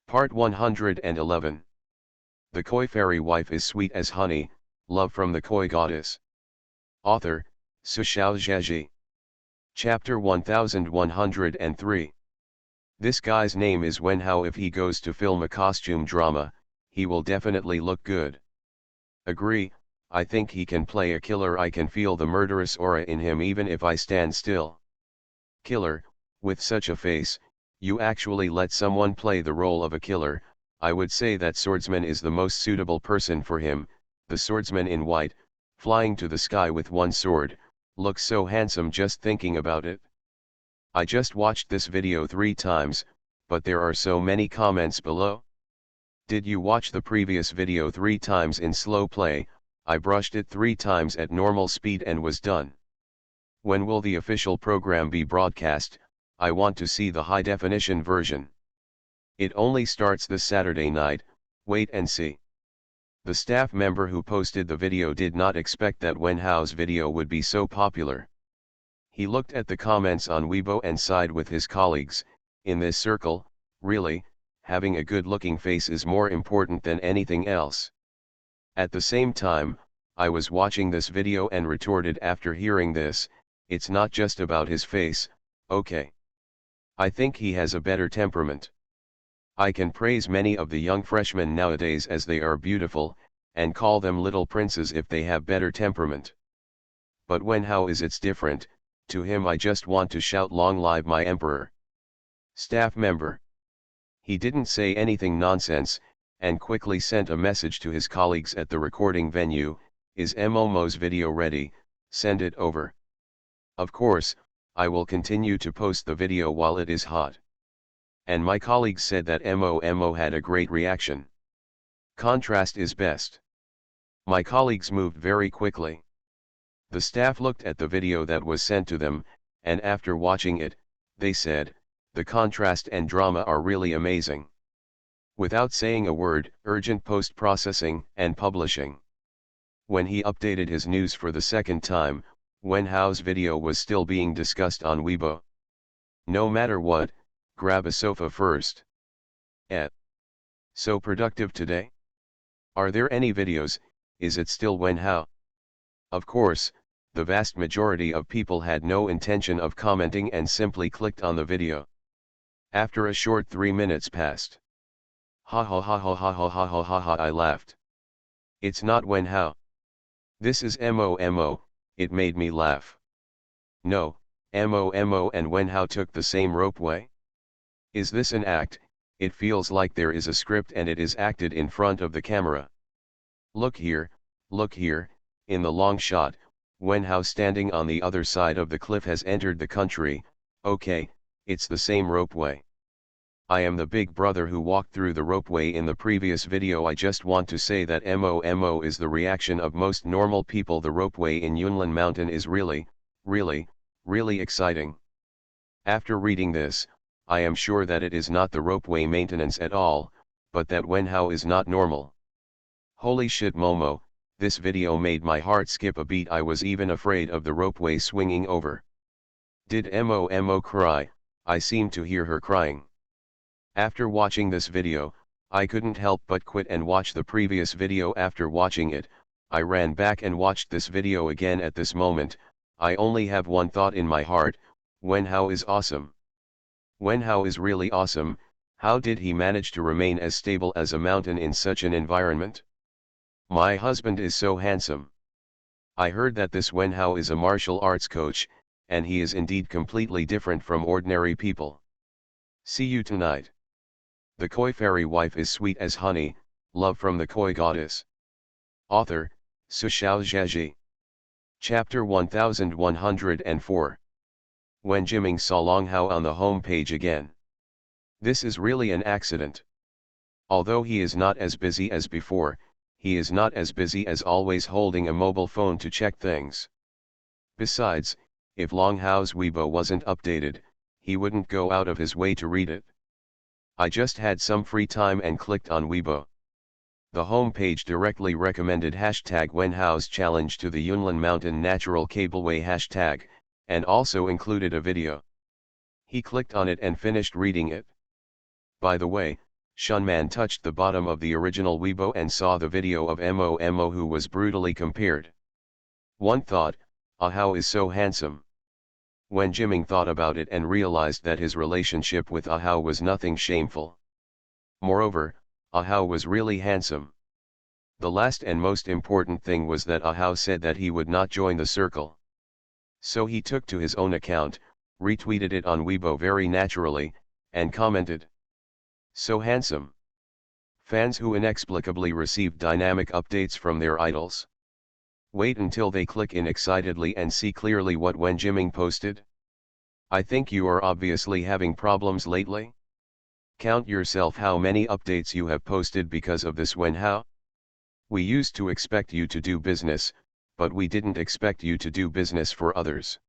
Part 111. The Koi Fairy Wife is Sweet as Honey, Love from the Koi Goddess. Author, Sushao Zhaji. Chapter 1103. This guy's name is Wenhao. If he goes to film a costume drama, he will definitely look good. Agree, I think he can play a killer. I can feel the murderous aura in him even if I stand still. Killer, with such a face, you actually let someone play the role of a killer. I would say that swordsman is the most suitable person for him. The swordsman in white, flying to the sky with one sword, looks so handsome just thinking about it. I just watched this video 3 times, but there are so many comments below. Did you watch the previous video 3 times in slow play? I brushed it 3 times at normal speed and was done. When will the official program be broadcast? I want to see the high definition version. It only starts this Saturday night, wait and see. The staff member who posted the video did not expect that Wenhao's video would be so popular. He looked at the comments on Weibo and sighed with his colleagues. In this circle, really, having a good-looking face is more important than anything else. At the same time, I was watching this video and retorted after hearing this, it's not just about his face, okay. I think he has a better temperament. I can praise many of the young freshmen nowadays as they are beautiful, and call them little princes if they have better temperament. But Wenhao is it's different. To him I just want to shout long live my emperor. Staff member. He didn't say anything nonsense, and quickly sent a message to his colleagues at the recording venue, is Momo's video ready? Send it over. Of course, I will continue to post the video while it is hot. And my colleagues said that Momo had a great reaction. Contrast is best. My colleagues moved very quickly. The staff looked at the video that was sent to them, and after watching it, they said, the contrast and drama are really amazing. Without saying a word, urgent post-processing and publishing. When he updated his news for the second time, Wenhao's video was still being discussed on Weibo. No matter what, grab a sofa first. So productive today? Are there any videos? Is it still Wenhao? Of course, the vast majority of people had no intention of commenting and simply clicked on the video. After a short 3 minutes passed. Ha ha ha ha ha ha ha ha ha ha, I laughed. It's not Wenhao. This is Momo, it made me laugh. No, Momo and Wenhao took the same ropeway? Is this an act? It feels like there is a script and it is acted in front of the camera. Look here, in the long shot, Wenhao standing on the other side of the cliff has entered the country. Okay, it's the same ropeway. I am the big brother who walked through the ropeway in the previous video. I just want to say that Momo is the reaction of most normal people. The ropeway in Yunlin Mountain is really exciting. After reading this, I am sure that it is not the ropeway maintenance at all, but that Wenhao is not normal. Holy shit Momo, this video made my heart skip a beat. I was even afraid of the ropeway swinging over. Did Momo cry? I seem to hear her crying. After watching this video, I couldn't help but quit and watch the previous video. After watching it, I ran back and watched this video again. At this moment, I only have one thought in my heart: Wenhao is awesome. Wenhao is really awesome. How did he manage to remain as stable as a mountain in such an environment? My husband is so handsome. I heard that this Wenhao is a martial arts coach, and he is indeed completely different from ordinary people. See you tonight. The Koi Fairy Wife is Sweet as Honey, Love from the Koi Goddess. Author, Sushao Zhaji. Chapter 1104. When Jiming saw Longhao on the home page again. This is really an accident. Although he is not as busy as before, he is not as busy as always holding a mobile phone to check things. Besides, if Longhao's Weibo wasn't updated, he wouldn't go out of his way to read it. I just had some free time and clicked on Weibo. The home page directly recommended #Wenhao's challenge to the Yunlin Mountain Natural Cableway hashtag, and also included a video. He clicked on it and finished reading it. By the way, Shunman touched the bottom of the original Weibo and saw the video of Momo who was brutally compared. One thought, Ahao is so handsome. When Jiming thought about it and realized that his relationship with Ahao was nothing shameful. Moreover, Ahao was really handsome. The last and most important thing was that Ahao said that he would not join the circle. So he took to his own account, retweeted it on Weibo very naturally, and commented. So handsome. Fans who inexplicably receive dynamic updates from their idols. Wait until they click in excitedly and see clearly what Wen Jiming posted. I think you are obviously having problems lately. Count yourself how many updates you have posted because of this Wen Hao. We used to expect you to do business, but we didn't expect you to do business for others.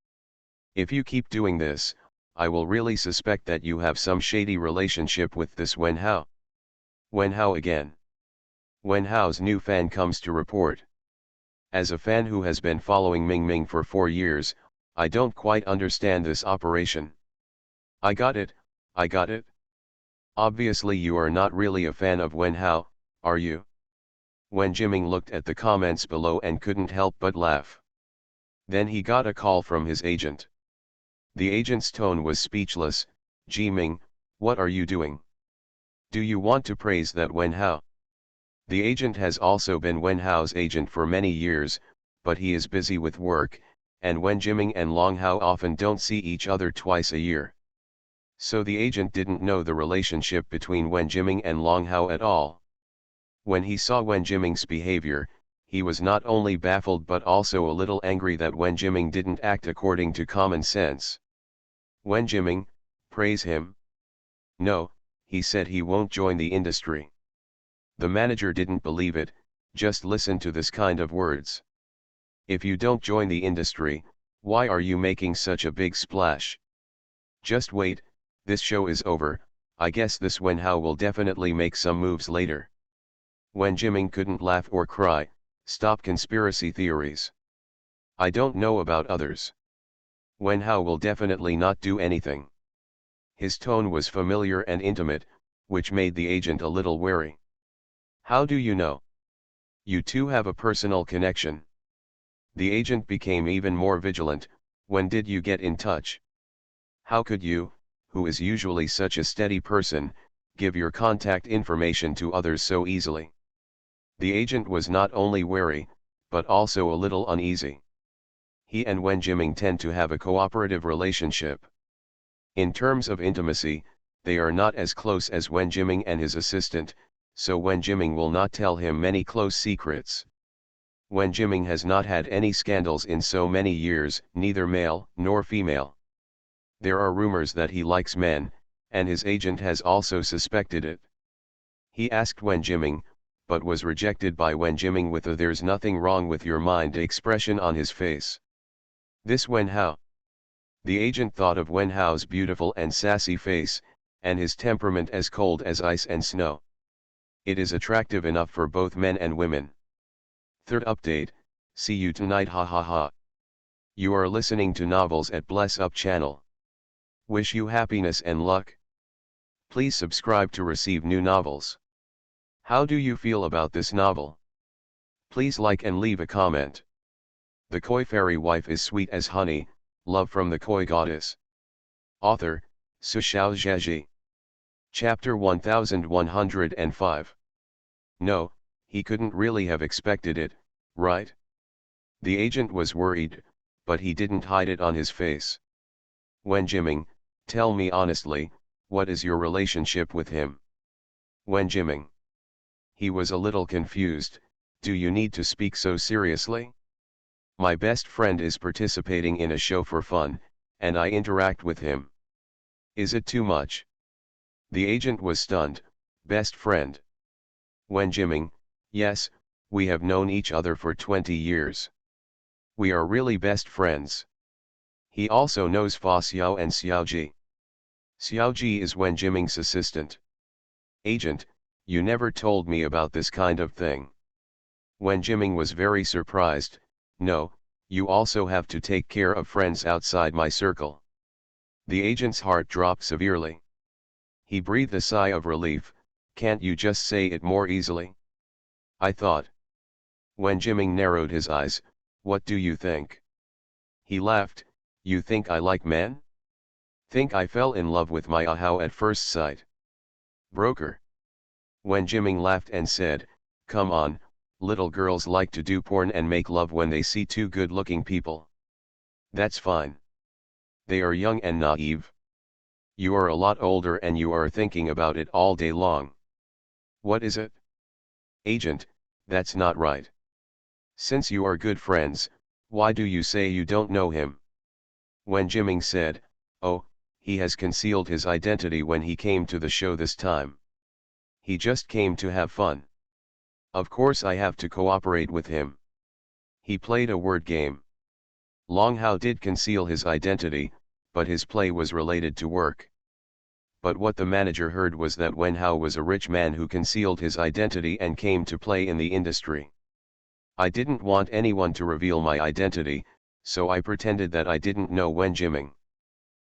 If you keep doing this, I will really suspect that you have some shady relationship with this Wen Hao. Wen Hao again. Wen Hao's new fan comes to report. As a fan who has been following Ming Ming for 4 years, I don't quite understand this operation. I got it. Obviously you are not really a fan of Wen Hao, are you? Wen Jiming looked at the comments below and couldn't help but laugh. Then he got a call from his agent. The agent's tone was speechless. Jiming, what are you doing? Do you want to praise that Wen Hao? The agent has also been Wen Hao's agent for many years, but he is busy with work, and Wen Jiming and Long Hao often don't see each other twice a year. So the agent didn't know the relationship between Wen Jiming and Long Hao at all. When he saw Wen Jiming's behavior, he was not only baffled but also a little angry that Wen Jiming didn't act according to common sense. Wen Jiming, praise him. No, he said he won't join the industry. The manager didn't believe it. Just listen to this kind of words. If you don't join the industry, why are you making such a big splash? Just wait, this show is over. I guess this Wen Hao will definitely make some moves later. Wen Jiming couldn't laugh or cry. Stop conspiracy theories. I don't know about others. Wen Hao will definitely not do anything. His tone was familiar and intimate, which made the agent a little wary. How do you know? You two have a personal connection. The agent became even more vigilant. When did you get in touch? How could you, who is usually such a steady person, give your contact information to others so easily? The agent was not only wary, but also a little uneasy. He and Wen Jiming tend to have a cooperative relationship. In terms of intimacy, they are not as close as Wen Jiming and his assistant, so Wen Jiming will not tell him many close secrets. Wen Jiming has not had any scandals in so many years, neither male nor female. There are rumors that he likes men, and his agent has also suspected it. He asked Wen Jiming, but was rejected by Wen Jiming with a "there's nothing wrong with your mind" expression on his face. This Wen Hao. The agent thought of Wen Hao's beautiful and sassy face, and his temperament as cold as ice and snow. It is attractive enough for both men and women. Third update, see you tonight, ha ha ha. You are listening to Novels at Bless Up channel. Wish you happiness and luck. Please subscribe to receive new novels. How do you feel about this novel? Please like and leave a comment. The Koi Fairy Wife is sweet as honey, love from the Koi Goddess. Author, Su Xiaozhezhi. Chapter 1105. No, he couldn't really have expected it, right? The agent was worried, but he didn't hide it on his face. Wen Jiming, tell me honestly, what is your relationship with him? Wen Jiming. He was a little confused. Do you need to speak so seriously? My best friend is participating in a show for fun, and I interact with him. Is it too much? The agent was stunned. Best friend? Wen Jiming, yes, we have known each other for 20 years. We are really best friends. He also knows Fa Xiao and Xiaoji. Xiaoji is Wen Jiming's assistant. Agent, you never told me about this kind of thing. Wen Jiming was very surprised. No, you also have to take care of friends outside my circle. The agent's heart dropped severely. He breathed a sigh of relief. Can't you just say it more easily? I thought. When Jimming narrowed his eyes, what do you think? He laughed. You think I like men? Think I fell in love with my Ahau at first sight? Broker. When Jimming laughed and said, come on, little girls like to do porn and make love when they see two good-looking people. That's fine. They are young and naive. You are a lot older and you are thinking about it all day long. What is it? Agent, that's not right. Since you are good friends, why do you say you don't know him? When Jimming said, oh, he has concealed his identity when he came to the show this time. He just came to have fun. Of course I have to cooperate with him. He played a word game. Long Hao did conceal his identity, but his play was related to work. But what the manager heard was that Wen Hao was a rich man who concealed his identity and came to play in the industry. I didn't want anyone to reveal my identity, so I pretended that I didn't know Wen Jimming.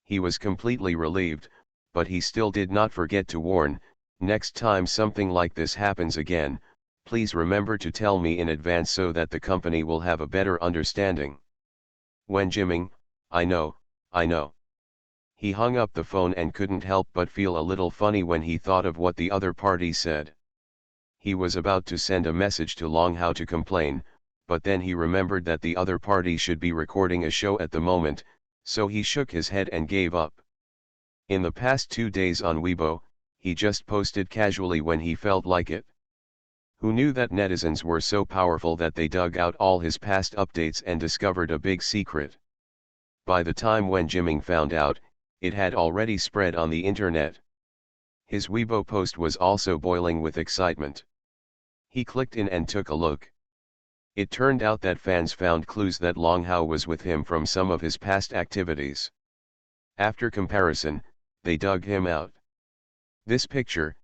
He was completely relieved, but he still did not forget to warn, next time something like this happens again, please remember to tell me in advance so that the company will have a better understanding. Wen Jimming, I know. He hung up the phone and couldn't help but feel a little funny when he thought of what the other party said. He was about to send a message to Long Hao to complain, but then he remembered that the other party should be recording a show at the moment, so he shook his head and gave up. In the past 2 days on Weibo, he just posted casually when he felt like it. Who knew that netizens were so powerful that they dug out all his past updates and discovered a big secret? By the time Wen Jimming found out, it had already spread on the internet. His Weibo post was also boiling with excitement. He clicked in and took a look. It turned out that fans found clues that Long Hao was with him from some of his past activities. After comparison, they dug him out. This picture,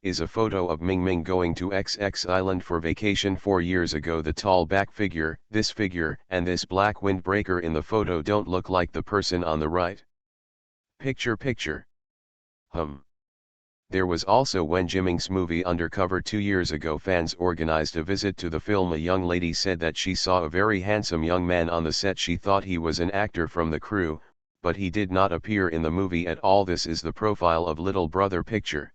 is a photo of Ming Ming going to XX Island for vacation 4 years ago. The tall back figure, and this black windbreaker in the photo don't look like the person on the right. Picture. There was also Wen Jimming's movie Undercover 2 years ago. Fans organized a visit to the film. A young lady said that she saw a very handsome young man on the set. She thought he was an actor from the crew, but he did not appear in the movie at all. This is the profile of little brother picture.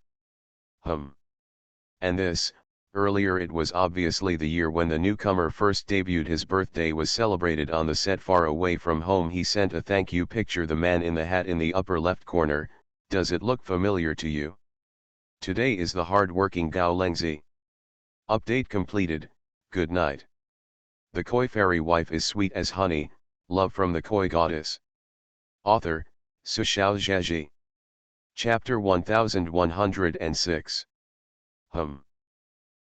And this, earlier it was obviously the year when the newcomer first debuted. His birthday was celebrated on the set far away from home. He sent a thank you picture. The man in the hat in the upper left corner, does it look familiar to you? Today is the hard-working Gao Lengzi. Update completed, good night. The Koi fairy wife is sweet as honey, love from the Koi goddess. Author, Su Xiaozhaji. Chapter 1106.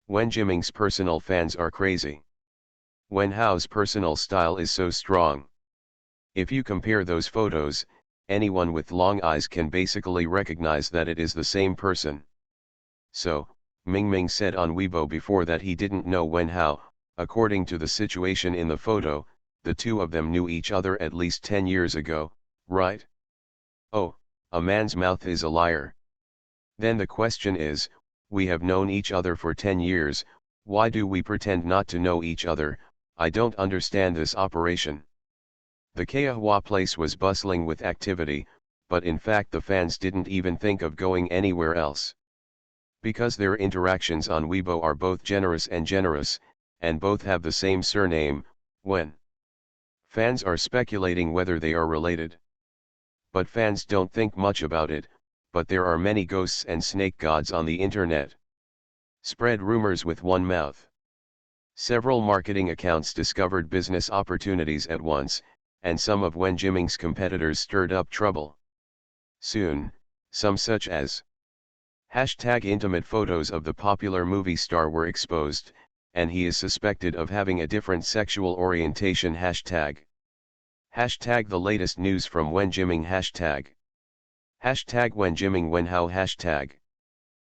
Wen Jimming's personal fans are crazy. Wen Hao's personal style is so strong. If you compare those photos, anyone with long eyes can basically recognize that it is the same person. So, Ming Ming said on Weibo before that he didn't know Wen Hao. According to the situation in the photo, the two of them knew each other at least 10 years ago, right? Oh, a man's mouth is a liar. Then the question is, we have known each other for 10 years, why do we pretend not to know each other? I don't understand this operation. The Keahua place was bustling with activity, but in fact the fans didn't even think of going anywhere else. Because their interactions on Weibo are both generous, and both have the same surname, Wen. Fans are speculating whether they are related. But fans don't think much about it, but there are many ghosts and snake gods on the internet. Spread rumors with one mouth. Several marketing accounts discovered business opportunities at once, and some of Wen Jimming's competitors stirred up trouble. Soon, some such as #intimate photos of the popular movie star were exposed, and he is suspected of having a different sexual orientation. #the latest news from Wen Jimming. #Wen Jimming Wen Hao #.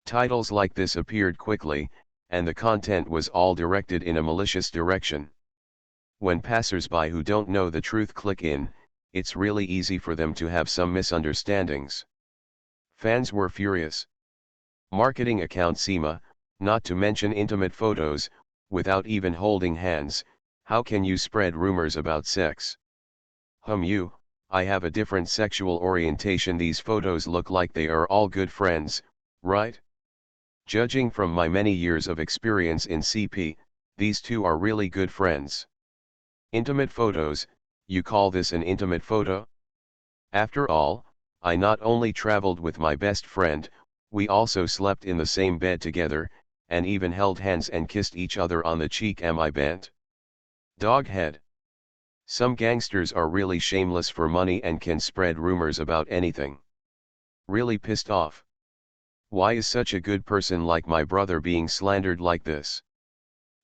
Titles like this appeared quickly, and the content was all directed in a malicious direction. When passers-by who don't know the truth click in, it's really easy for them to have some misunderstandings. Fans were furious. Marketing account SEMA, not to mention intimate photos, without even holding hands, how can you spread rumors about sex? I have a different sexual orientation. These photos look like they are all good friends, right? Judging from my many years of experience in CP, these two are really good friends. Intimate photos, you call this an intimate photo? After all, I not only traveled with my best friend, we also slept in the same bed together, and even held hands and kissed each other on the cheek. Am I bent? Doghead. Some gangsters are really shameless for money and can spread rumors about anything. Really pissed off. Why is such a good person like my brother being slandered like this?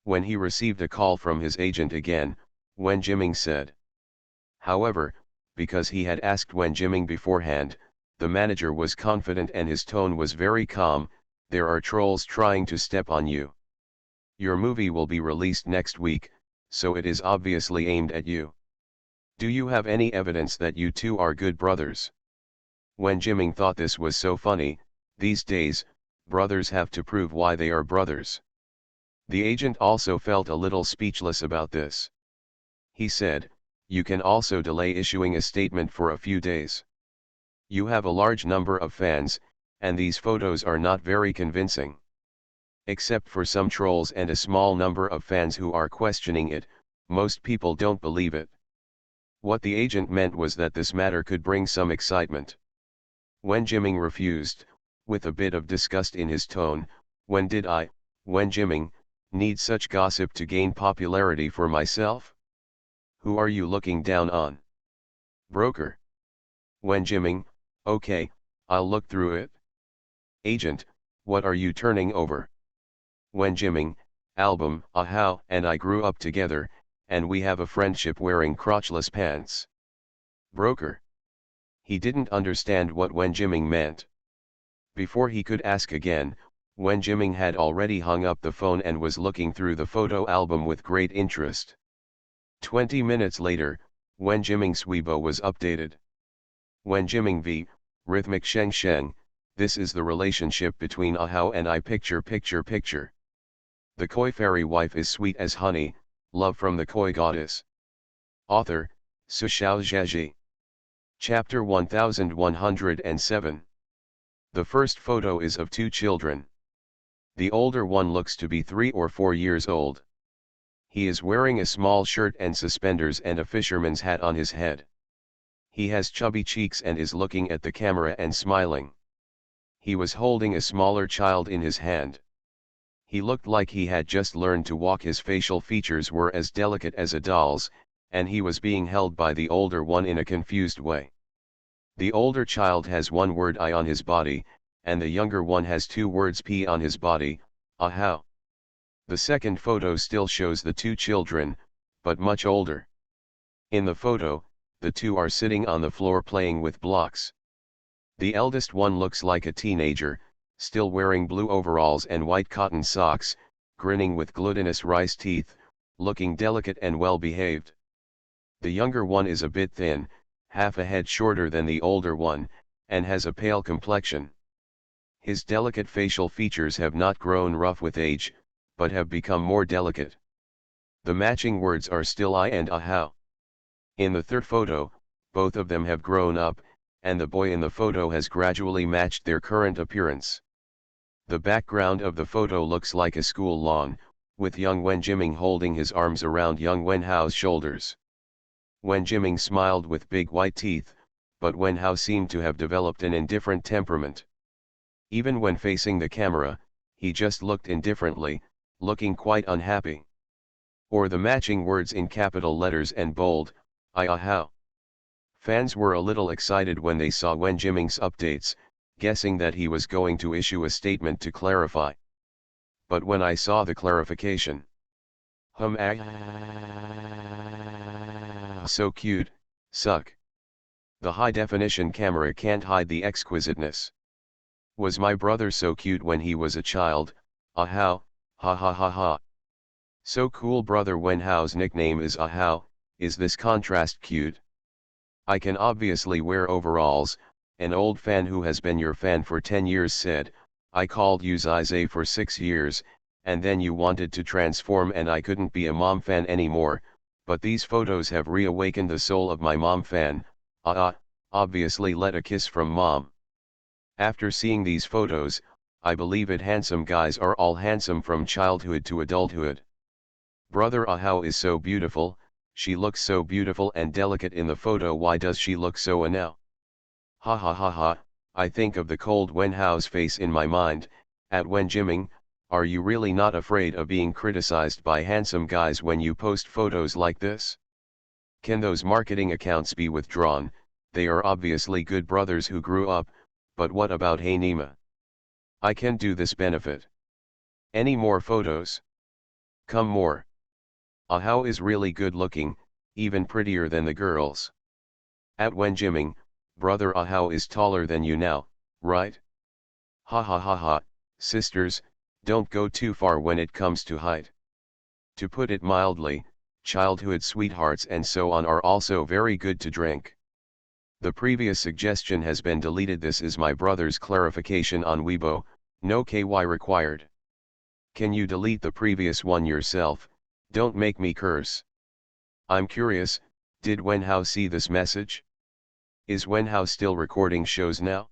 When he received a call from his agent again, Wen Jiming said. However, because he had asked Wen Jiming beforehand, the manager was confident and his tone was very calm. There are trolls trying to step on you. Your movie will be released next week, so it is obviously aimed at you. Do you have any evidence that you two are good brothers? Wen Jiming thought this was so funny. These days, brothers have to prove why they are brothers. The agent also felt a little speechless about this. He said, you can also delay issuing a statement for a few days. You have a large number of fans, and these photos are not very convincing. Except for some trolls and a small number of fans who are questioning it, most people don't believe it. What the agent meant was that this matter could bring some excitement. Wen Jiming refused, with a bit of disgust in his tone. When did I, Wen Jiming, need such gossip to gain popularity for myself? Who are you looking down on? Broker. Wen Jiming, okay, I'll look through it. Agent, what are you turning over? Wen Jiming, album. How and I grew up together, and we have a friendship wearing crotchless pants. Broker. He didn't understand what Wen Jiming meant. Before he could ask again, Wen Jiming had already hung up the phone and was looking through the photo album with great interest. 20 minutes later, Wen Jiming's Weibo was updated. Wen Jiming v. Rhythmic Sheng Sheng, this is the relationship between Ahao and I. Picture. The koi fairy wife is sweet as honey, love from the koi goddess. Author, Su Xiao Zhaji. Chapter 1107. The first photo is of two children. The older one looks to be 3 or 4 years old. He is wearing a small shirt and suspenders and a fisherman's hat on his head. He has chubby cheeks and is looking at the camera and smiling. He was holding a smaller child in his hand. He looked like he had just learned to walk. His facial features were as delicate as a doll's, and he was being held by the older one in a confused way. The older child has one word I on his body, and the younger one has 2 words P on his body. Ahao. The second photo still shows the 2 children, but much older. In the photo, the 2 are sitting on the floor playing with blocks. The eldest one looks like a teenager, still wearing blue overalls and white cotton socks, grinning with glutinous rice teeth, looking delicate and well behaved. The younger one is a bit thin, half a head shorter than the older one, and has a pale complexion. His delicate facial features have not grown rough with age, but have become more delicate. The matching words are still I and Ahao. In the third photo, both of them have grown up, and the boy in the photo has gradually matched their current appearance. The background of the photo looks like a school lawn, with young Wen Jiming holding his arms around young Wen Hao's shoulders. Wen Jiming smiled with big white teeth, but Wen Hao seemed to have developed an indifferent temperament. Even when facing the camera, he just looked indifferently, looking quite unhappy. Or the matching words in capital letters and bold, I Ahao. Fans were a little excited when they saw Wen Jiming's updates, guessing that he was going to issue a statement to clarify. But when I saw the clarification, so cute, suck. The high-definition camera can't hide the exquisiteness. Was my brother so cute when he was a child? Ahao, ha ha ha ha. So cool. Brother Wen Hao's nickname is Ahao. Is this contrast cute? I can obviously wear overalls, an old fan who has been your fan for 10 years said. I called you Zize for 6 years, and then you wanted to transform and I couldn't be a mom fan anymore, but these photos have reawakened the soul of my mom fan. Obviously let a kiss from mom. After seeing these photos, I believe it handsome guys are all handsome from childhood to adulthood. Brother Ahau is so beautiful, she looks so beautiful and delicate in the photo, why does she look so now? Ha ha ha ha, I think of the cold Wen Hao's face in my mind. At Wen Jiming, are you really not afraid of being criticized by handsome guys when you post photos like this? Can those marketing accounts be withdrawn? They are obviously good brothers who grew up, but what about Hey Nima? I can do this benefit. Any more photos? Come more. Ahau is really good looking, even prettier than the girls. At Wen Jiming, brother Ahau is taller than you now, right? Ha ha ha ha, sisters, don't go too far when it comes to height. To put it mildly, childhood sweethearts and so on are also very good to drink. The previous suggestion has been deleted. This is my brother's clarification on Weibo, no KY required. Can you delete the previous one yourself? Don't make me curse. I'm curious, did Wen Hao see this message? Is Wen Hao still recording shows now?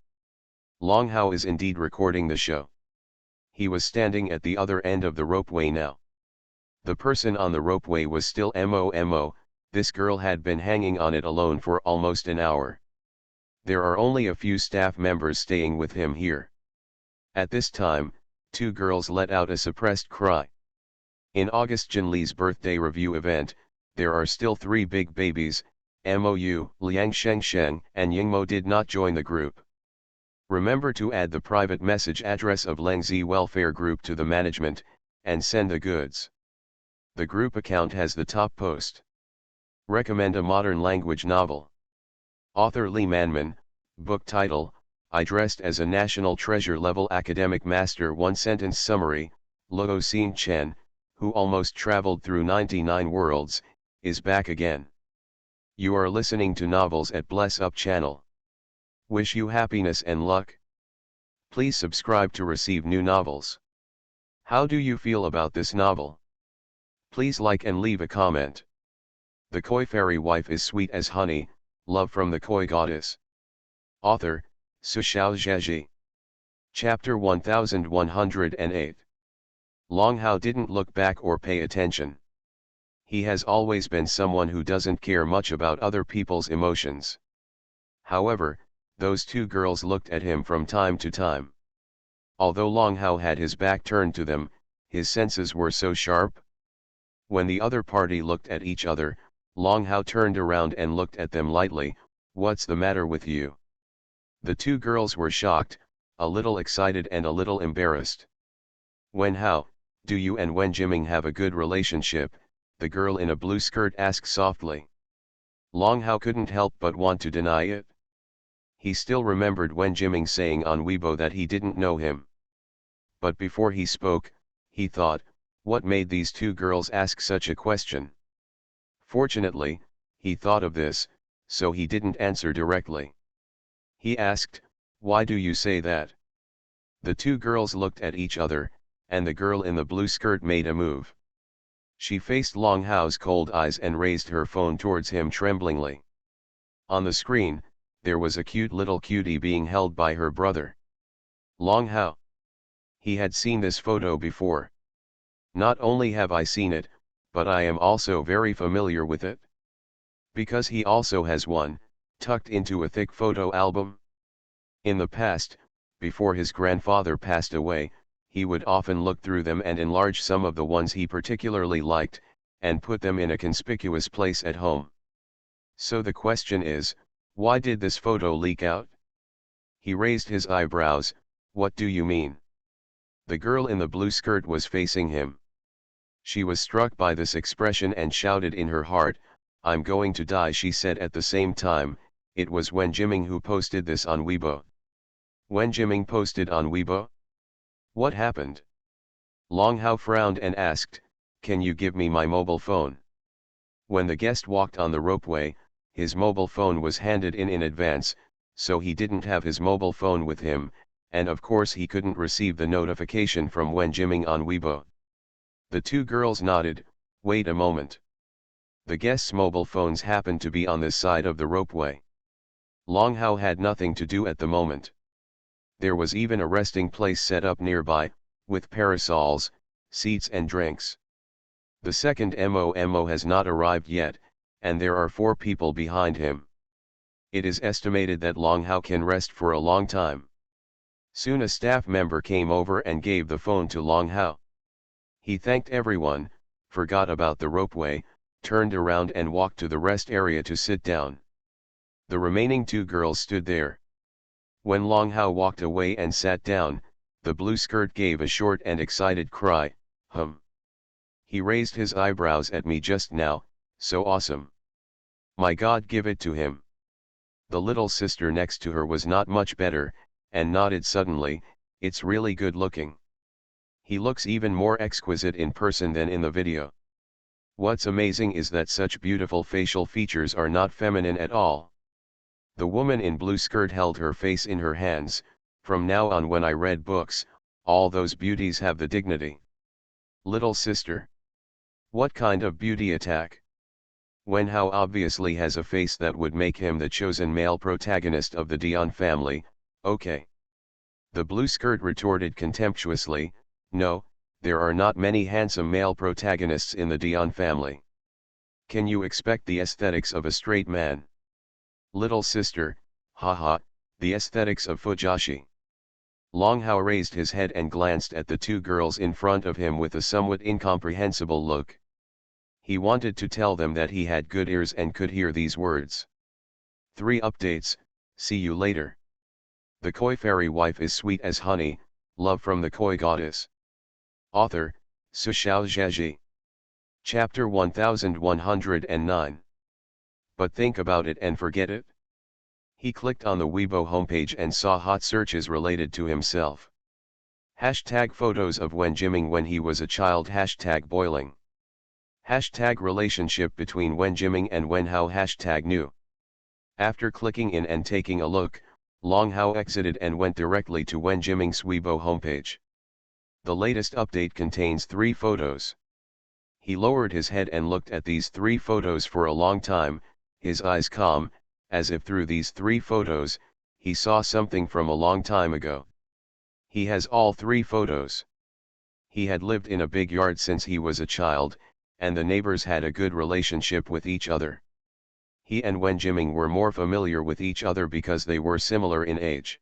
Long Hao is indeed recording the show. He was standing at the other end of the ropeway now. The person on the ropeway was still MOMO, this girl had been hanging on it alone for almost an hour. There are only a few staff members staying with him here. At this time, 2 girls let out a suppressed cry. In August Jin Li's birthday review event, there are still 3 big babies. MOU, Liang Shengsheng and Yingmo did not join the group. Remember to add the private message address of Lengzi Welfare Group to the management, and send the goods. The group account has the top post. Recommend a modern language novel. Author Li Manman, book title, I dressed as a national treasure level academic master. 1-sentence summary, Luo Xin Chen, who almost traveled through 99 worlds, is back again. You are listening to Novels at Bless Up channel. Wish you happiness and luck. Please subscribe to receive new novels. How do you feel about this novel? Please like and leave a comment. The Koi Fairy Wife is sweet as honey, love from the Koi Goddess. Author, Su Xiao Zheji. Chapter 1108. Long Hao didn't look back or pay attention. He has always been someone who doesn't care much about other people's emotions. However, those 2 girls looked at him from time to time. Although Long Hao had his back turned to them, his senses were so sharp. When the other party looked at each other, Long Hao turned around and looked at them lightly. What's the matter with you? The 2 girls were shocked, a little excited and a little embarrassed. Wen Hao, do you and Wen Jiming have a good relationship? The girl in a blue skirt asked softly. Long Hao couldn't help but want to deny it. He still remembered Wen Jiming saying on Weibo that he didn't know him. But before he spoke, he thought, what made these 2 girls ask such a question? Fortunately, he thought of this, so he didn't answer directly. He asked, why do you say that? The 2 girls looked at each other, and the girl in the blue skirt made a move. She faced Long Hao's cold eyes and raised her phone towards him tremblingly. On the screen, there was a cute little cutie being held by her brother. Long Hao. He had seen this photo before. Not only have I seen it, but I am also very familiar with it. Because he also has one, tucked into a thick photo album. In the past, before his grandfather passed away, he would often look through them and enlarge some of the ones he particularly liked, and put them in a conspicuous place at home. So the question is, why did this photo leak out? He raised his eyebrows. What do you mean? The girl in the blue skirt was facing him. She was struck by this expression and shouted in her heart, I'm going to die, she said. At the same time, it was Wen Jiming who posted this on Weibo. Wen Jiming posted on Weibo? What happened? Long Hao frowned and asked, can you give me my mobile phone? When the guest walked on the ropeway, his mobile phone was handed in advance, so he didn't have his mobile phone with him, and of course he couldn't receive the notification from Wen Jiming on Weibo. The two girls nodded. Wait a moment. The guests' mobile phones happened to be on this side of the ropeway. Long Hao had nothing to do at the moment. There was even a resting place set up nearby, with parasols, seats and drinks. The second MOMO has not arrived yet, and there are 4 people behind him. It is estimated that Long Hao can rest for a long time. Soon a staff member came over and gave the phone to Long Hao. He thanked everyone, forgot about the ropeway, turned around and walked to the rest area to sit down. The remaining 2 girls stood there. When Long Hao walked away and sat down, the blue skirt gave a short and excited cry, hum. He raised his eyebrows at me just now, so awesome. My God, give it to him. The little sister next to her was not much better, and nodded suddenly, it's really good looking. He looks even more exquisite in person than in the video. What's amazing is that such beautiful facial features are not feminine at all. The woman in blue skirt held her face in her hands. From now on, when I read books, all those beauties have the dignity. Little sister. What kind of beauty attack? Wen Hao obviously has a face that would make him the chosen male protagonist of the Dion family, okay. The blue skirt retorted contemptuously, no, there are not many handsome male protagonists in the Dion family. Can you expect the aesthetics of a straight man? Little sister, haha, the aesthetics of Fujoshi. Long Hao raised his head and glanced at the 2 girls in front of him with a somewhat incomprehensible look. He wanted to tell them that he had good ears and could hear these words. 3 updates, see you later. The koi fairy wife is sweet as honey, love from the koi goddess. Author, Sushao Zheji. Chapter 1109. But think about it and forget it. He clicked on the Weibo homepage and saw hot searches related to himself. Hashtag photos of Wen Jiming when he was a child. Hashtag boiling. Hashtag relationship between Wen Jiming and Wen Hao. Hashtag new. After clicking in and taking a look, Long Hao exited and went directly to Wen Jiming's Weibo homepage. The latest update contains 3 photos. He lowered his head and looked at these 3 photos for a long time, his eyes calm, as if through these 3 photos, he saw something from a long time ago. He has all 3 photos. He had lived in a big yard since he was a child, and the neighbors had a good relationship with each other. He and Wen Jiming were more familiar with each other because they were similar in age.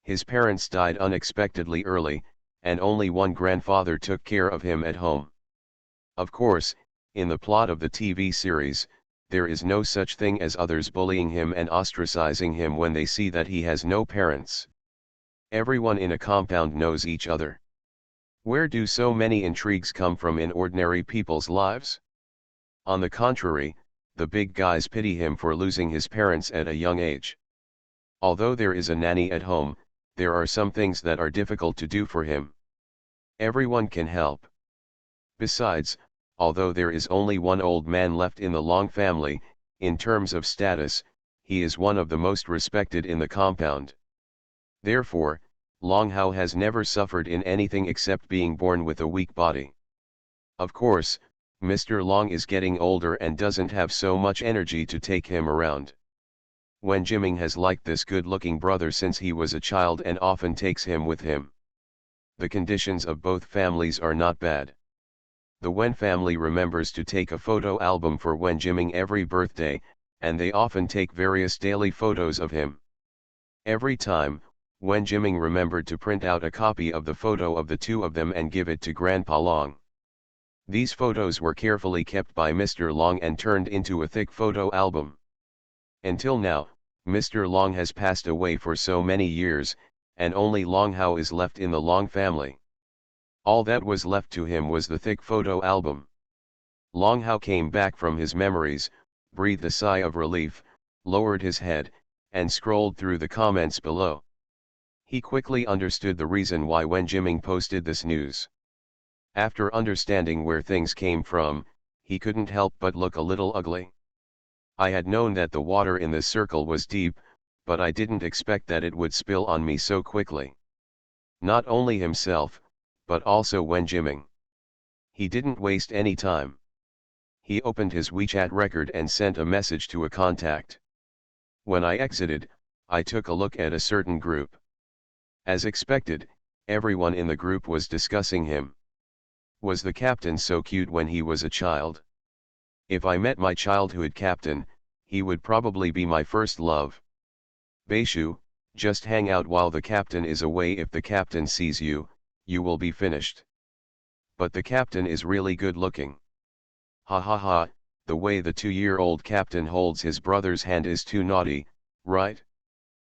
His parents died unexpectedly early, and only one grandfather took care of him at home. Of course, in the plot of the TV series, there is no such thing as others bullying him and ostracizing him when they see that he has no parents. Everyone in a compound knows each other. Where do so many intrigues come from in ordinary people's lives? On the contrary, the big guys pity him for losing his parents at a young age. Although there is a nanny at home, there are some things that are difficult to do for him. Everyone can help. Besides, although there is only one old man left in the Long family, in terms of status, he is one of the most respected in the compound. Therefore, Long Hao has never suffered in anything except being born with a weak body. Of course, Mr. Long is getting older and doesn't have so much energy to take him around. Wen Jiming has liked this good-looking brother since he was a child and often takes him with him. The conditions of both families are not bad. The Wen family remembers to take a photo album for Wen Jiming every birthday, and they often take various daily photos of him. Every time, Wen Jiming remembered to print out a copy of the photo of the 2 of them and give it to Grandpa Long. These photos were carefully kept by Mr. Long and turned into a thick photo album. Until now, Mr. Long has passed away for so many years, and only Long Hao is left in the Long family. All that was left to him was the thick photo album. Long Hao came back from his memories, breathed a sigh of relief, lowered his head, and scrolled through the comments below. He quickly understood the reason why Wen Jiming posted this news. After understanding where things came from, he couldn't help but look a little ugly. I had known that the water in this circle was deep, but I didn't expect that it would spill on me so quickly. Not only himself, but also Wen Jiming. He didn't waste any time. He opened his WeChat record and sent a message to a contact. When I exited, I took a look at a certain group. As expected, everyone in the group was discussing him. Was the captain so cute when he was a child? If I met my childhood captain, he would probably be my first love. Beishu, just hang out while the captain is away. If the captain sees you, you will be finished. But the captain is really good looking. Ha ha ha, the way the 2-year-old captain holds his brother's hand is too naughty, right?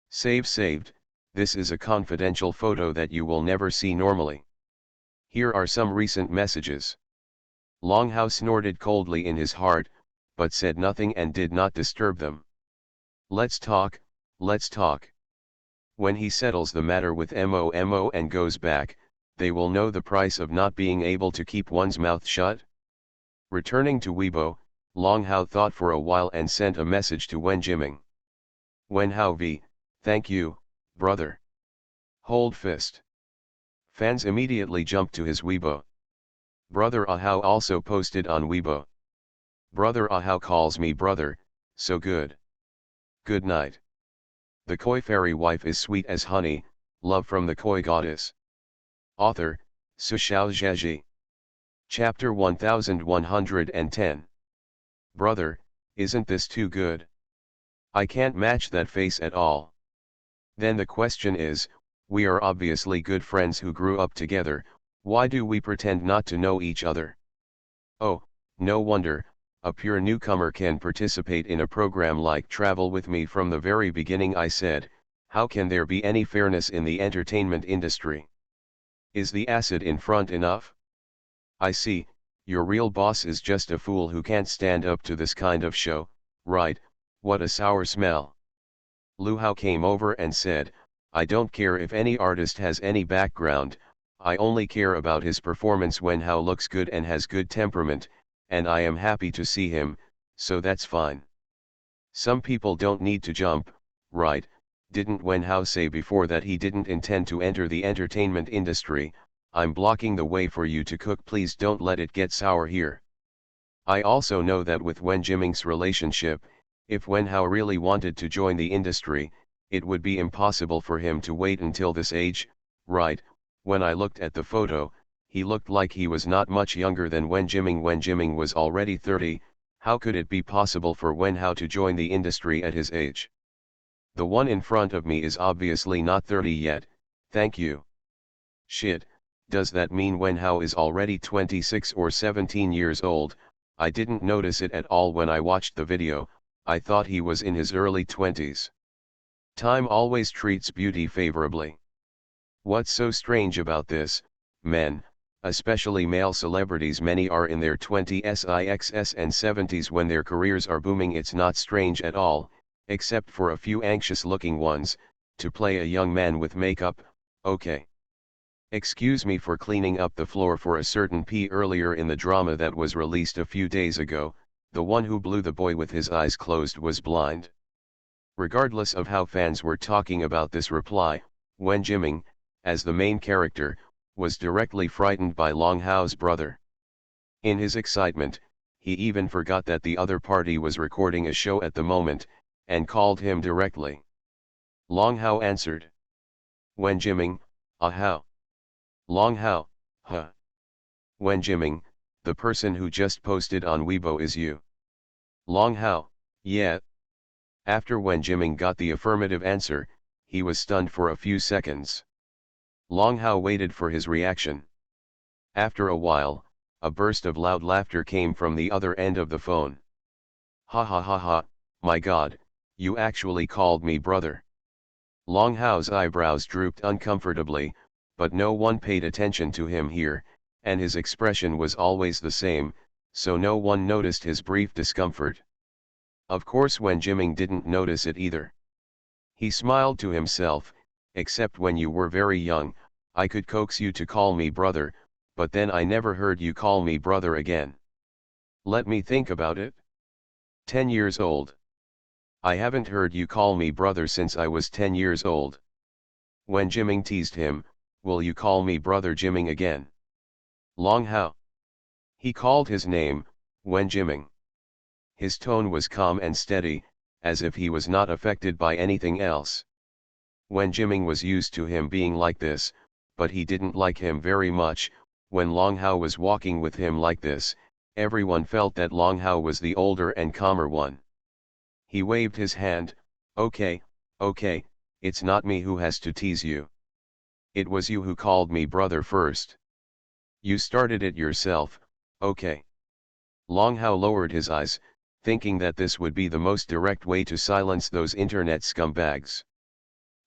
Saved, this is a confidential photo that you will never see normally. Here are some recent messages. Longhao snorted coldly in his heart, but said nothing and did not disturb them. Let's talk. When he settles the matter with Momo and goes back, they will know the price of not being able to keep one's mouth shut. Returning to Weibo, Longhao thought for a while and sent a message to Wen Jiming. Wen Hao V, thank you, brother. Hold fist. Fans immediately jumped to his Weibo. Brother Ahao also posted on Weibo. Brother Ahao calls me brother, so good. Good night. The koi fairy wife is sweet as honey, love from the koi goddess. Author, Sushao Zhaji. Chapter 1110. Brother, isn't this too good? I can't match that face at all. Then the question is, we are obviously good friends who grew up together, why do we pretend not to know each other? Oh, no wonder, a pure newcomer can participate in a program like Travel With Me. From the very beginning I said, how can there be any fairness in the entertainment industry? Is the acid in front enough? I see, your real boss is just a fool who can't stand up to this kind of show, right? What a sour smell. Lu Hao came over and said, I don't care if any artist has any background, I only care about his performance. Wen Hao looks good and has good temperament, and I am happy to see him, so that's fine. Some people don't need to jump, right? Didn't Wen Hao say before that he didn't intend to enter the entertainment industry? I'm blocking the way for you to cook, please don't let it get sour here. I also know that with Wen Jiming's relationship, if Wen Hao really wanted to join the industry, it would be impossible for him to wait until this age, right? When I looked at the photo, he looked like he was not much younger than Wen Jiming. Wen Jiming was already 30, how could it be possible for Wen Hao to join the industry at his age? The one in front of me is obviously not 30 yet, thank you. Shit. Does that mean Wen Hao is already 26 or 17 years old? I didn't notice it at all when I watched the video, I thought he was in his early 20s. Time always treats beauty favorably. What's so strange about this? Men, especially male celebrities, many are in their 20s, XS and 70s when their careers are booming. It's not strange at all, except for a few anxious-looking ones, to play a young man with makeup, okay. Excuse me for cleaning up the floor for a certain P earlier in the drama that was released a few days ago. The one who blew the boy with his eyes closed was blind. Regardless of how fans were talking about this reply, Wen Jiming, as the main character, was directly frightened by Longhao's brother. In his excitement, he even forgot that the other party was recording a show at the moment, and called him directly. Longhao answered. Wen Jiming, ahao. Longhao, huh. Wen Jiming, the person who just posted on Weibo is you. Longhao, yeah. After Wen Jiming got the affirmative answer, he was stunned for a few seconds. Longhao waited for his reaction. After a while, a burst of loud laughter came from the other end of the phone. Ha ha ha ha, my god, you actually called me brother. Longhao's eyebrows drooped uncomfortably, but no one paid attention to him here, and his expression was always the same, so no one noticed his brief discomfort. Of course Wen Jiming didn't notice it either. He smiled to himself, except when you were very young, I could coax you to call me brother, but then I never heard you call me brother again. Let me think about it. 10 years old. I haven't heard you call me brother since I was 10 years old. Wen Jiming teased him, will you call me Brother Jimming again? Long Hao. He called his name, Wen Jimming. His tone was calm and steady, as if he was not affected by anything else. Wen Jimming was used to him being like this, but he didn't like him very much. When Long Hao was walking with him like this, everyone felt that Long Hao was the older and calmer one. He waved his hand. Okay, okay, it's not me who has to tease you. It was you who called me brother first. You started it yourself, okay. Long Hao lowered his eyes, thinking that this would be the most direct way to silence those internet scumbags.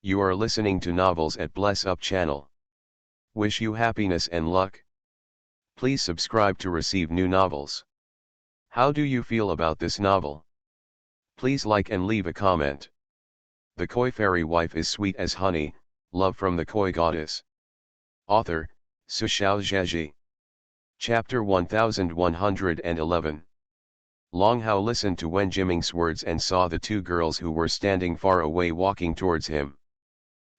You are listening to novels at Bless Up channel. Wish you happiness and luck. Please subscribe to receive new novels. How do you feel about this novel? Please like and leave a comment. The Koi Fairy Wife is sweet as honey, love from the Koi Goddess. Author, Su Xiaozhaji. Chapter 1111. Long Hao listened to Wen Jimming's words and saw the two girls who were standing far away walking towards him.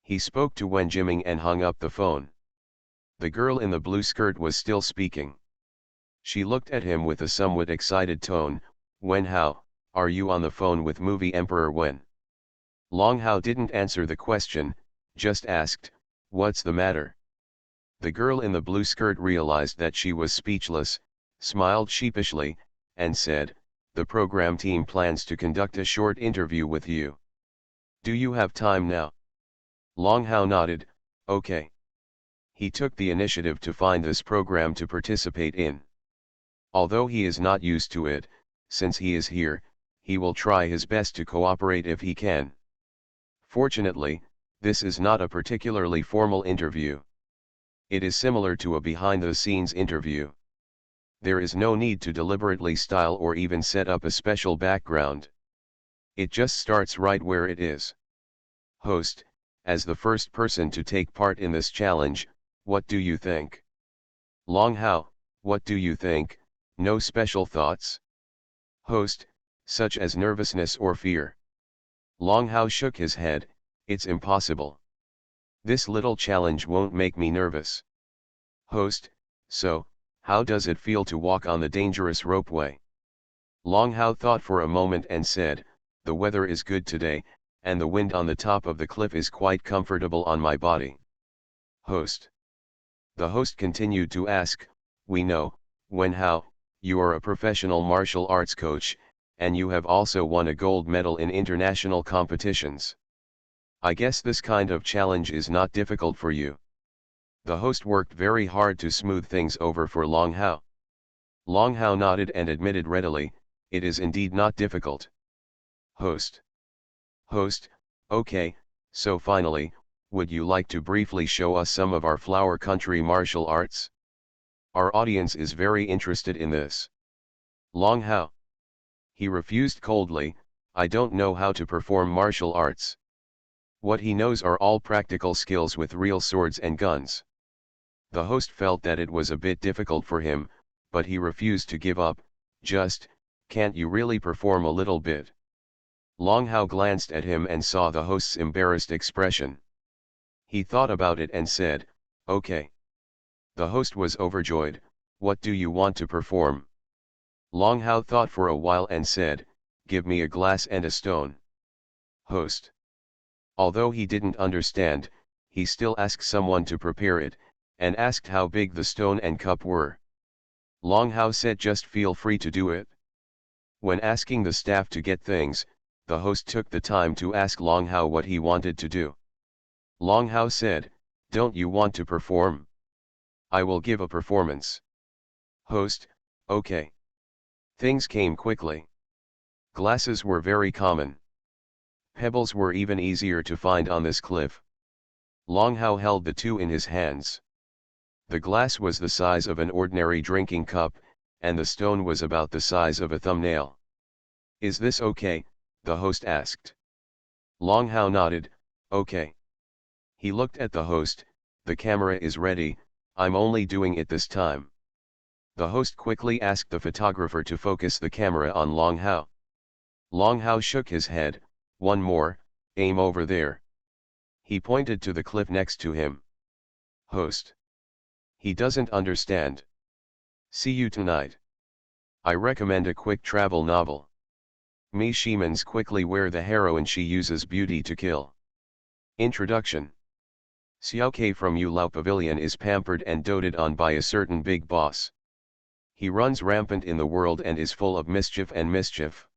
He spoke to Wen Jimming and hung up the phone. The girl in the blue skirt was still speaking. She looked at him with a somewhat excited tone. Wen Hao, are you on the phone with movie Emperor Wen? Long Hao didn't answer the question, just asked, what's the matter? The girl in the blue skirt realized that she was speechless, smiled sheepishly, and said, the program team plans to conduct a short interview with you. Do you have time now? Long Hao nodded, okay. He took the initiative to find this program to participate in. Although he is not used to it, since he is here, he will try his best to cooperate if he can. Fortunately, this is not a particularly formal interview. It is similar to a behind-the-scenes interview. There is no need to deliberately style or even set up a special background. It just starts right where it is. Host, as the first person to take part in this challenge, what do you think? Long Hao, what do you think? No special thoughts? Host, such as nervousness or fear. Long Hao shook his head, it's impossible. This little challenge won't make me nervous. Host, so, how does it feel to walk on the dangerous ropeway? Long Hao thought for a moment and said, the weather is good today, and the wind on the top of the cliff is quite comfortable on my body. Host. The host continued to ask, we know, Wen Hao, you are a professional martial arts coach, and you have also won a gold medal in international competitions. I guess this kind of challenge is not difficult for you. The host worked very hard to smooth things over for Long Hao. Long Hao nodded and admitted readily, it is indeed not difficult. Host. Host, okay, so finally, would you like to briefly show us some of our flower country martial arts? Our audience is very interested in this. Long Hao. He refused coldly, I don't know how to perform martial arts. What he knows are all practical skills with real swords and guns. The host felt that it was a bit difficult for him, but he refused to give up, just, can't you really perform a little bit? Long Hao glanced at him and saw the host's embarrassed expression. He thought about it and said, okay. The host was overjoyed, what do you want to perform? Long Hao thought for a while and said, give me a glass and a stone. Host. Although he didn't understand, he still asked someone to prepare it, and asked how big the stone and cup were. Long Hao said just feel free to do it. When asking the staff to get things, the host took the time to ask Long Hao what he wanted to do. Long Hao said, don't you want to perform? I will give a performance. Host, okay. Things came quickly. Glasses were very common. Pebbles were even easier to find on this cliff. Long Hao held the two in his hands. The glass was the size of an ordinary drinking cup, and the stone was about the size of a thumbnail. Is this okay? The host asked. Long Hao nodded, okay. He looked at the host, the camera is ready, I'm only doing it this time. The host quickly asked the photographer to focus the camera on Long Hao. Long Hao shook his head, one more, aim over there. He pointed to the cliff next to him. Host. He doesn't understand. See you tonight. I recommend a quick travel novel. Me Shemans quickly where the heroine she uses beauty to kill. Introduction. Xiaoke from Yulau Pavilion is pampered and doted on by a certain big boss. He runs rampant in the world and is full of mischief and mischief.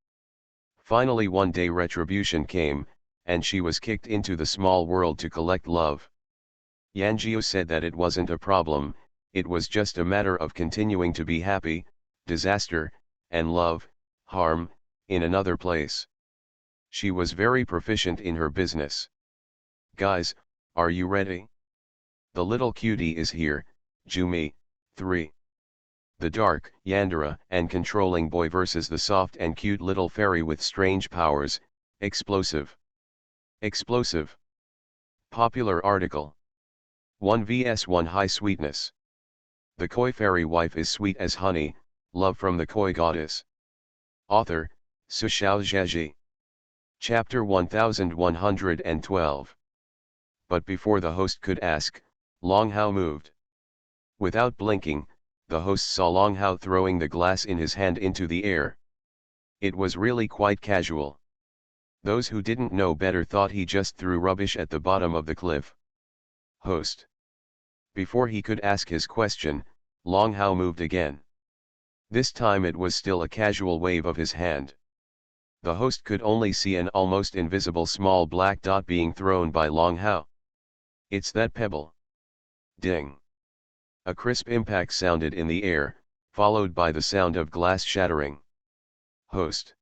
Finally one day retribution came, and she was kicked into the small world to collect love. Yanjiu said that it wasn't a problem, it was just a matter of continuing to be happy, disaster, and love, harm, in another place. She was very proficient in her business. Guys, are you ready? The little cutie is here, Jumi, 3. The dark, Yandere, and controlling boy versus the soft and cute little fairy with strange powers, explosive. Explosive. Popular article. 1 vs 1 high sweetness. The koi fairy wife is sweet as honey, love from the koi goddess. Author, Su Xiaozheji. Chapter 1112. But before the host could ask, Long Hao moved. Without blinking, the host saw Long Hao throwing the glass in his hand into the air. It was really quite casual. Those who didn't know better thought he just threw rubbish at the bottom of the cliff. Host. Before he could ask his question, Long Hao moved again. This time it was still a casual wave of his hand. The host could only see an almost invisible small black dot being thrown by Long Hao. It's that pebble. Ding. A crisp impact sounded in the air, followed by the sound of glass shattering. Host.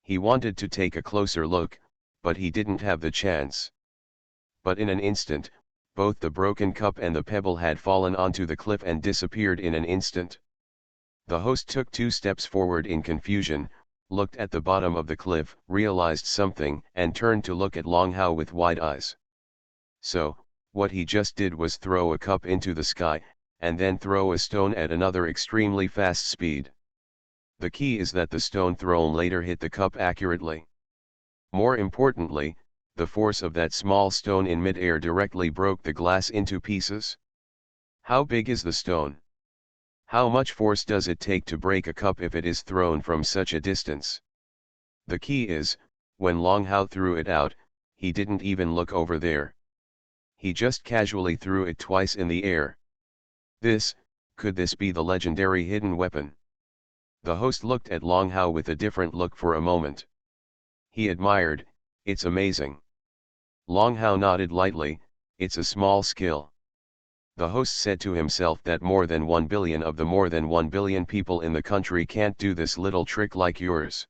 He wanted to take a closer look, but he didn't have the chance. But in an instant, both the broken cup and the pebble had fallen onto the cliff and disappeared in an instant. The host took 2 steps forward in confusion, looked at the bottom of the cliff, realized something, and turned to look at Long Hao with wide eyes. So, what he just did was throw a cup into the sky, and then throw a stone at another extremely fast speed. The key is that the stone thrown later hit the cup accurately. More importantly, the force of that small stone in mid-air directly broke the glass into pieces. How big is the stone? How much force does it take to break a cup if it is thrown from such a distance? The key is, when Long Hao threw it out, he didn't even look over there. He just casually threw it twice in the air. Could this be the legendary hidden weapon? The host looked at Long Hao with a different look for a moment. He admired, it's amazing. Long Hao nodded lightly, it's a small skill. The host said to himself that more than 1 billion of the more than 1 billion people in the country can't do this little trick like yours.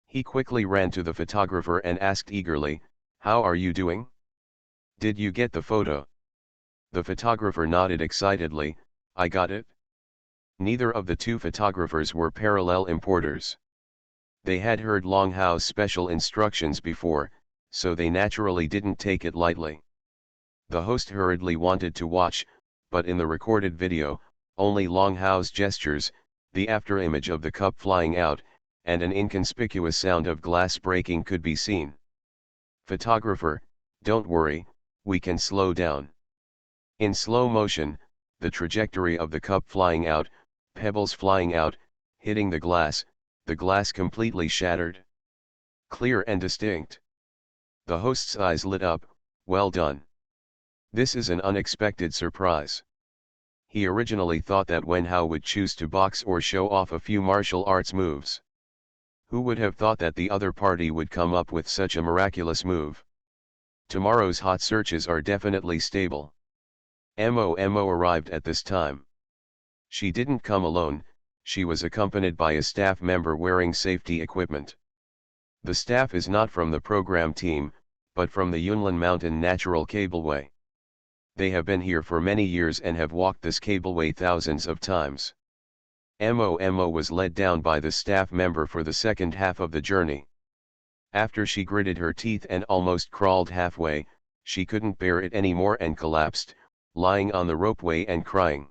He quickly ran to the photographer and asked eagerly, how are you doing? Did you get the photo? The photographer nodded excitedly, I got it. Neither of the 2 photographers were parallel importers. They had heard Long Hao's special instructions before, so they naturally didn't take it lightly. The host hurriedly wanted to watch, but in the recorded video, only Long Hao's gestures, the afterimage of the cup flying out, and an inconspicuous sound of glass breaking could be seen. Photographer, don't worry, we can slow down. In slow motion, the trajectory of the cup flying out, pebbles flying out, hitting the glass completely shattered. Clear and distinct. The host's eyes lit up, well done. This is an unexpected surprise. He originally thought that Wen Hao would choose to box or show off a few martial arts moves. Who would have thought that the other party would come up with such a miraculous move? Tomorrow's hot searches are definitely stable. Mo arrived at this time. She didn't come alone, she was accompanied by a staff member wearing safety equipment. The staff is not from the program team, but from the Yunlin Mountain Natural Cableway. They have been here for many years and have walked this cableway thousands of times. Mo was led down by the staff member for the second half of the journey. After she gritted her teeth and almost crawled halfway, she couldn't bear it anymore and collapsed, lying on the ropeway and crying.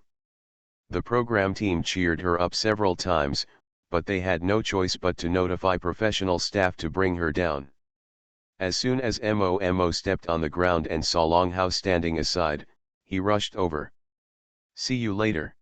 The program team cheered her up several times, but they had no choice but to notify professional staff to bring her down. As soon as Mo stepped on the ground and saw Long Hao standing aside, he rushed over. See you later.